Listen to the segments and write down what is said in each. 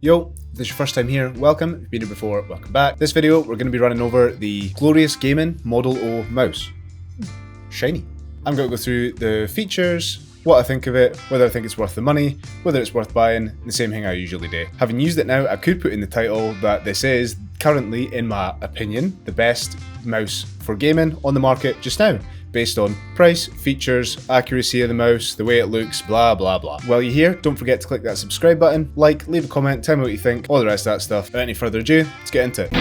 Yo, if this is your first time here, welcome. If you've been here before, welcome back. This video, we're going to be running over the Glorious Gaming Model O mouse. Shiny. I'm going to go through the features, what I think of it, whether I think it's worth the money, whether it's worth buying, the same thing I usually do. Having used it now, I could put in the title that this is currently, in my opinion, the best mouse for gaming on the market just now, based on price, features, accuracy of the mouse, the way it looks, blah blah blah. While you're here, don't forget to click that subscribe button, like, leave a comment, tell me what you think, all the rest of that stuff. Without any further ado, let's get into it.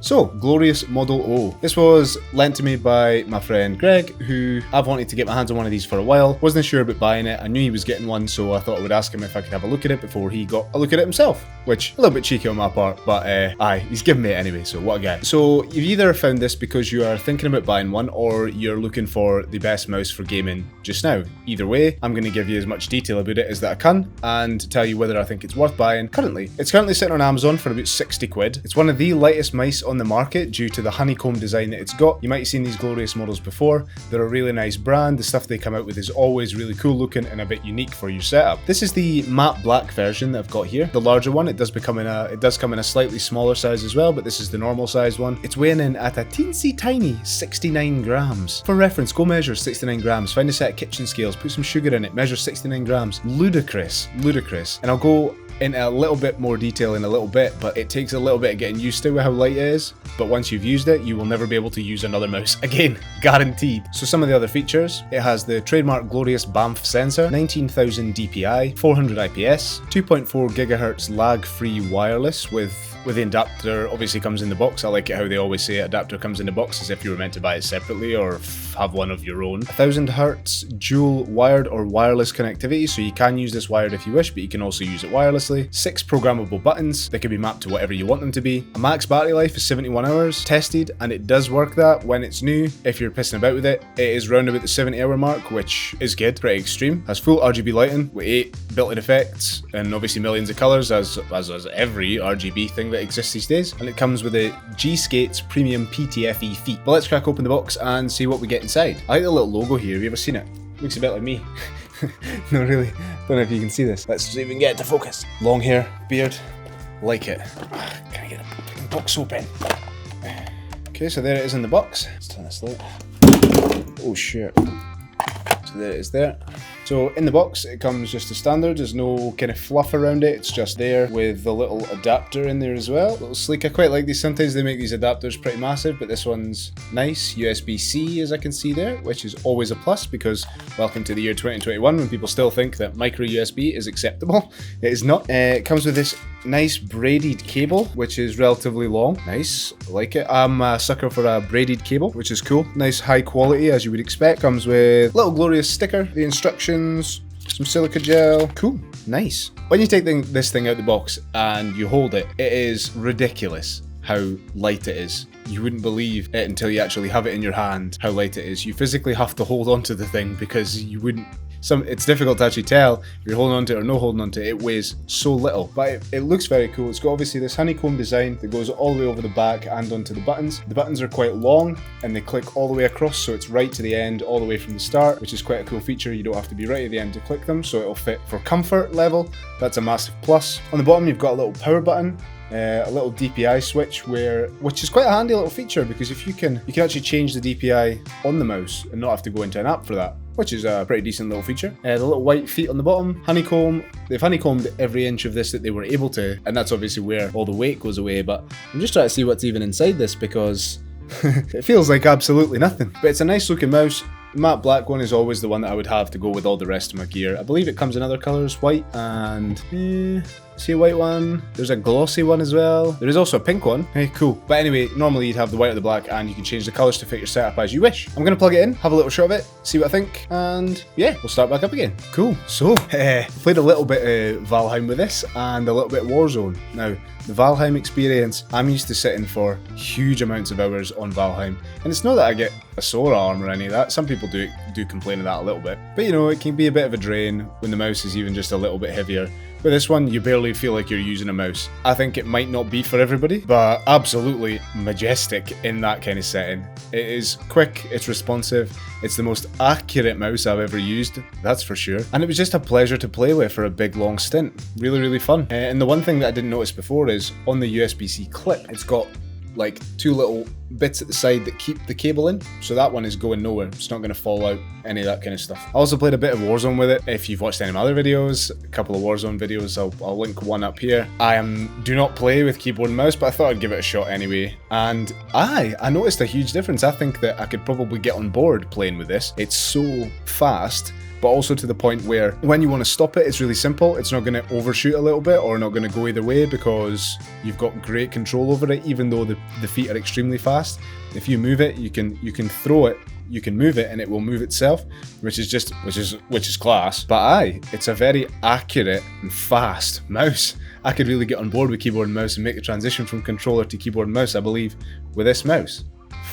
So, Glorious Model O. This was lent to me by my friend Greg, who I've wanted to get my hands on one of these for a while. Wasn't sure about buying it. I knew he was getting one, so I thought I would ask him if I could have a look at it before he got a look at it himself. Which, a little bit cheeky on my part, but aye, he's given me it anyway, so what a guy. So, you've either found this because you are thinking about buying one, or you're looking for the best mouse for gaming just now. Either way, I'm going to give you as much detail about it as that I can, and tell you whether I think it's worth buying currently. It's currently sitting on Amazon for about 60 quid. It's one of the lightest mice on the market due to the honeycomb design that it's got. You might have seen these Glorious models before. They're a really nice brand. The stuff they come out with is always really cool looking and a bit unique for your setup. This is the matte black version that I've got here. The larger one, it does come in a slightly smaller size as well, but this is the normal size one. It's weighing in at a teensy tiny 69 grams. For reference, go measure 69 grams. Find a set of kitchen scales, put some sugar in it, measure 69 grams. Ludicrous, ludicrous. And I'll go into a little bit more detail in a little bit, but it takes a little bit of getting used to how light it is. But once you've used it, you will never be able to use another mouse again, guaranteed. So some of the other features, it has the trademark Glorious BAMF sensor, 19,000 DPI, 400 IPS, 2.4 GHz lag-free wireless with the adapter obviously comes in the box. I like it how they always say adapter comes in the box, as if you were meant to buy it separately or have one of your own. 1000 Hz dual wired or wireless connectivity, so you can use this wired if you wish, but you can also use it wirelessly. 6 programmable buttons that can be mapped to whatever you want them to be. A max battery life is 71 hours, tested, and it does work that when it's new. If you're pissing about with it, it is round about the 70-hour mark, which is good, pretty extreme. Has full RGB lighting with 8 built-in effects and obviously millions of colours, as every RGB thing that exists these days. And it comes with a G-Skates Premium PTFE feet. But let's crack open the box and see what we get inside. I like the little logo here. Have you ever seen it? Looks a bit like me. No, really. Don't know if you can see this. Let's see if we can get it to focus. Long hair, beard, like it. Can I get the box open? Okay, so there it is in the box. Let's turn this light. Oh shit. So there it is there. So in the box, it comes just as standard. There's no kind of fluff around it. It's just there with the little adapter in there as well. A little sleek. I quite like these. Sometimes they make these adapters pretty massive, but this one's nice. USB-C, as I can see there, which is always a plus because welcome to the year 2021 when people still think that micro USB is acceptable. It is not. It comes with this nice braided cable, which is relatively long. Nice. I like it. I'm a sucker for a braided cable, which is cool. Nice high quality, as you would expect. Comes with a little Glorious sticker, the instructions, some silica gel. Cool. Nice. When you take this thing out the box and you hold it, it is ridiculous how light it is. You wouldn't believe it until you actually have it in your hand, how light it is. You physically have to hold onto the thing because you wouldn't. It's difficult to actually tell if you're holding onto it or no holding onto it. It weighs so little, but it looks very cool. It's got obviously this honeycomb design that goes all the way over the back and onto the buttons. The buttons are quite long and they click all the way across, so it's right to the end all the way from the start, which is quite a cool feature. You don't have to be right at the end to click them, so it'll fit for comfort level. That's a massive plus. On the bottom, you've got a little power button. A little DPI switch which is quite a handy little feature because if you can actually change the DPI on the mouse and not have to go into an app for that, which is a pretty decent little feature. The little white feet on the bottom, honeycomb. They've honeycombed every inch of this that they were able to, and that's obviously where all the weight goes away, but I'm just trying to see what's even inside this because it feels like absolutely nothing. But it's a nice looking mouse. The matte black one is always the one that I would have to go with all the rest of my gear. I believe it comes in other colours, white and see a white one. There's a glossy one as well. There is also a pink one. Hey, cool. But anyway, normally you'd have the white or the black and you can change the colours to fit your setup as you wish. I'm going to plug it in, have a little shot of it, see what I think, and yeah, we'll start back up again. Cool. So, played a little bit of Valheim with this and a little bit Warzone. Now, the Valheim experience, I'm used to sitting for huge amounts of hours on Valheim, and it's not that I get a sore arm or any of that. Some people do complain of that a little bit, but you know, it can be a bit of a drain when the mouse is even just a little bit heavier With this one, you barely feel like you're using a mouse. I think it might not be for everybody, but absolutely majestic in that kind of setting. It is quick, it's responsive, it's the most accurate mouse I've ever used, that's for sure. And it was just a pleasure to play with for a big long stint. Really, really fun. And the one thing that I didn't notice before is on the USB-C clip, it's got like two little bits at the side that keep the cable in, so that one is going nowhere. It's not going to fall out, any of that kind of stuff. I also played a bit of Warzone with it. If you've watched any of my other videos, a couple of Warzone videos, I'll link one up here. I do not play with keyboard and mouse, but I thought I'd give it a shot anyway, and I noticed a huge difference. I think that I could probably get on board playing with this. It's so fast, but also to the point where when you want to stop it, it's really simple. It's not going to overshoot a little bit or not going to go either way because you've got great control over it, even though the feet are extremely fast. If you move it, you can throw it, you can move it, and it will move itself, which is class. But it's a very accurate and fast mouse. I could really get on board with keyboard and mouse and make the transition from controller to keyboard and mouse, I believe, with this mouse.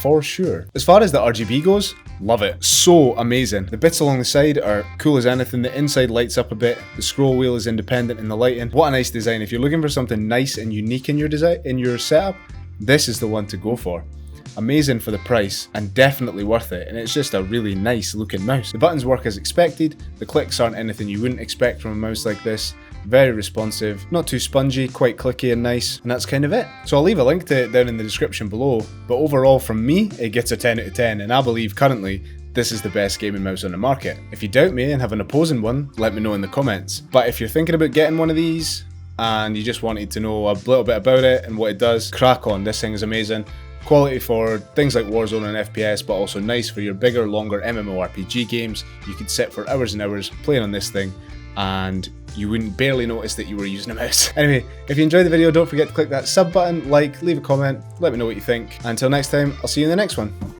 For sure. As far as the RGB goes, love it. So amazing. The bits along the side are cool as anything. The inside lights up a bit. The scroll wheel is independent in the lighting. What a nice design. If you're looking for something nice and unique in your design, in your setup, this is the one to go for. Amazing for the price and definitely worth it, and it's just a really nice looking mouse. The buttons work as expected. The clicks aren't anything you wouldn't expect from a mouse like this. Very responsive, not too spongy, quite clicky and nice, and that's kind of it. So I'll leave a link to it down in the description below, but overall from me, it gets a 10 out of 10, and I believe currently this is the best gaming mouse on the market. If you doubt me and have an opposing one, let me know in the comments. But if you're thinking about getting one of these, and you just wanted to know a little bit about it and what it does, crack on, this thing is amazing. Quality for things like Warzone and FPS, but also nice for your bigger, longer MMORPG games. You could sit for hours and hours playing on this thing, and you wouldn't barely notice that you were using a mouse. Anyway, if you enjoyed the video, don't forget to click that sub button, like, leave a comment, let me know what you think. Until next time, I'll see you in the next one.